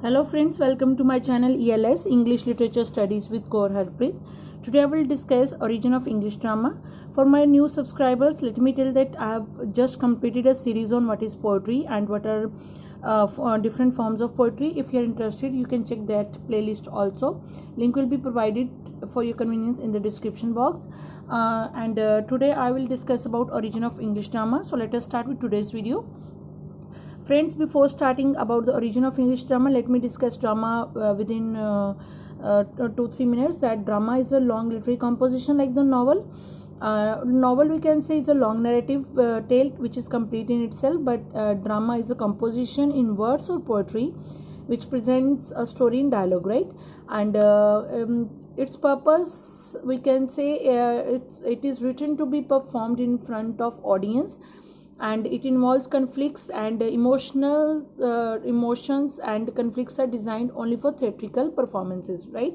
Hello friends, welcome to my channel ELS English Literature Studies with Kaur Harpreet. Today I will discuss origin of English drama. For my new subscribers, let me tell that I have just completed a series on what is poetry and what are different forms of poetry. If you are interested, you can check that playlist also. Link will be provided for your convenience in the description box. Today I will discuss about origin of English drama. So let us start with today's video. Friends, before starting about the origin of English drama, let me discuss drama within 2-3 minutes. That drama is a long literary composition like the novel. Novel, we can say, is a long narrative tale which is complete in itself, but drama is a composition in verse or poetry which presents a story in dialogue, right? And its purpose, we can say, it is written to be performed in front of audience, and it involves conflicts and emotions, and conflicts are designed only for theatrical performances, right?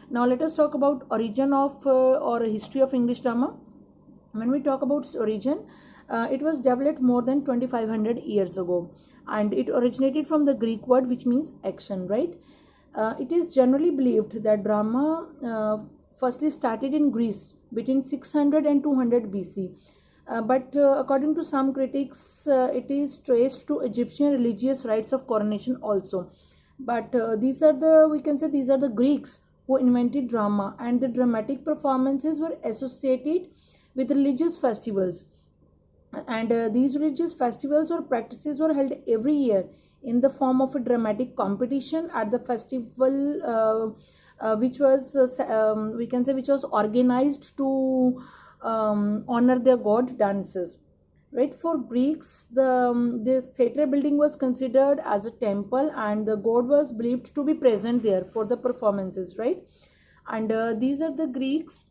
Now let us talk about origin of or history of English drama. When we talk about origin, it was developed more than 2500 years ago, and it originated from the Greek word which means action, right? It is generally believed that drama firstly started in Greece between 600 and 200 BC, but according to some critics, it is traced to Egyptian religious rites of coronation also. But we can say, these are the Greeks who invented drama, and the dramatic performances were associated with religious festivals. And these religious festivals or practices were held every year in the form of a dramatic competition at the festival, which was we can say, which was organized to honor their god dances, right? For Greeks, this theater building was considered as a temple, and the god was believed to be present there for the performances, right? And these are the Greeks,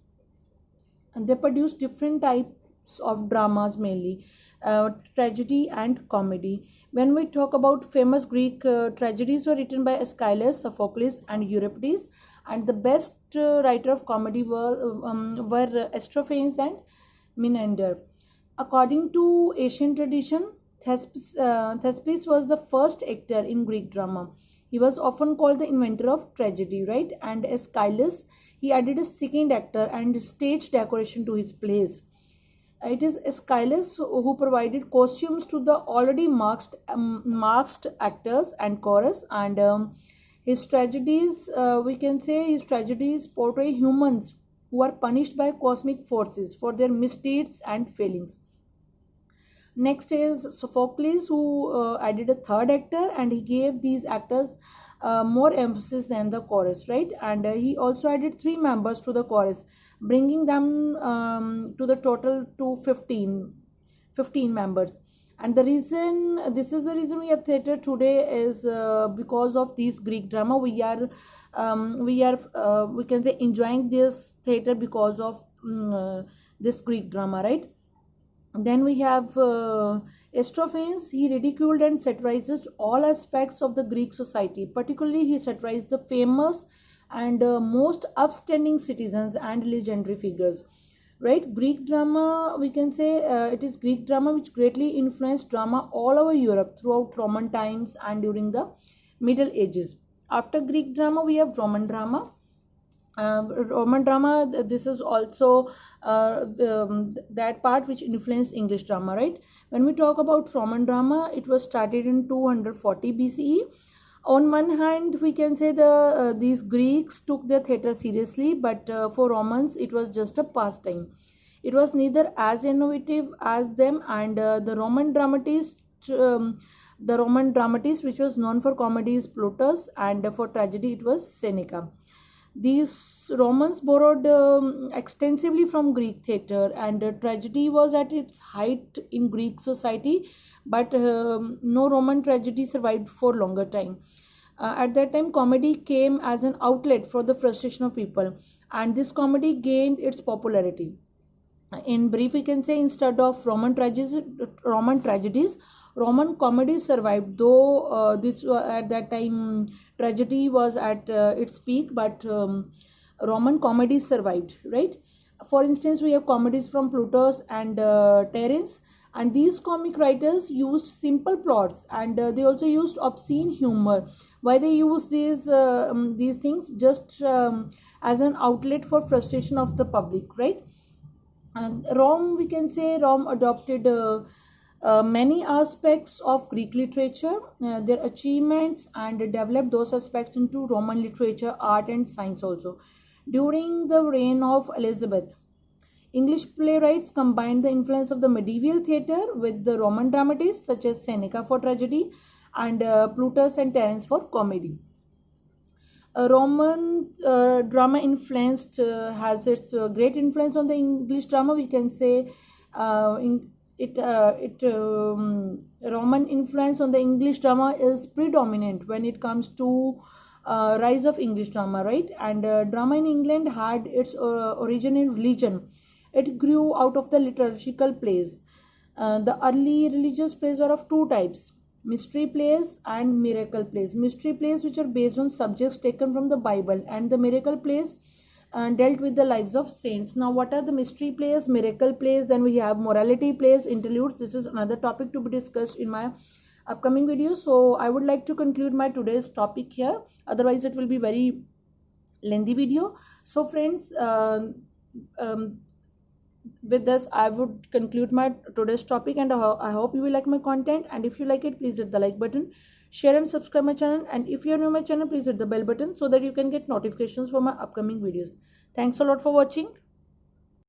and they produce different types of dramas, mainly tragedy and comedy. When we talk about famous Greek tragedies, were written by Aeschylus, Sophocles and Euripides, and the best writer of comedy were Aristophanes and Menander. According to Asian tradition, Thespis was the first actor in Greek drama. He was often called the inventor of tragedy, right? And Aeschylus, he added a second actor and stage decoration to his plays. It is Aeschylus who provided costumes to the already masked actors and chorus, and his tragedies, we can say, his tragedies portray humans who are punished by cosmic forces for their misdeeds and failings. Next is Sophocles, who added a third actor, and he gave these actors more emphasis than the chorus, right? And he also added three members to the chorus, bringing them to the total to 15 members. And this is the reason we have theater today, is because of these Greek drama. We can say, enjoying this theater because of this Greek drama, right? Then we have Aristophanes. He ridiculed and satirized all aspects of the Greek society. Particularly, he satirized the famous and most upstanding citizens and legendary figures. Right? Greek drama, we can say, it is Greek drama which greatly influenced drama all over Europe throughout Roman times and during the Middle Ages. After Greek drama, we have Roman drama. Roman drama, this is also that part which influenced English drama, right? When we talk about Roman drama, it was started in 240 BCE. On one hand, we can say these Greeks took their theater seriously, but for Romans it was just a pastime. It was neither as innovative as them, and the Roman dramatist which was known for comedy is Plautus, and for tragedy it was Seneca. These Romans borrowed extensively from Greek theatre, and tragedy was at its height in Greek society, but no Roman tragedy survived for longer time. At that time, comedy came as an outlet for the frustration of people, and this comedy gained its popularity. In brief, we can say, instead of Roman tragedies, Roman comedies survived. Though at that time tragedy was at its peak, but Roman comedies survived, right? For instance, we have comedies from Plautus and Terence. and these comic writers used simple plots, and they also used obscene humor. Why they use these things? Just as an outlet for frustration of the public, right? And Rome, we can say Rome adopted many aspects of Greek literature, their achievements, and developed those aspects into Roman literature, art, and science also. During the reign of Elizabeth, English playwrights combined the influence of the medieval theatre with the Roman dramatists such as Seneca for tragedy and Plutarch and Terence for comedy. Roman drama influenced has its great influence on the English drama. We can say in it Roman influence on the English drama is predominant when it comes to rise of English drama, right? And drama in England had its origin in religion. It grew out of the liturgical plays. The early religious plays were of two types: mystery plays and miracle plays. Mystery plays, which are based on subjects taken from the Bible, and the miracle plays dealt with the lives of saints. Now, what are the mystery plays, miracle plays? Then we have morality plays, interludes. This is another topic to be discussed in my upcoming video. So I would like to conclude my today's topic here. Otherwise, it will be very lengthy video. So friends, with this I would conclude my today's topic, and I hope you will like my content. And if you like it, please hit the like button, share and subscribe my channel, and if you are new to my channel, please hit the bell button so that you can get notifications for my upcoming videos. Thanks a lot for watching.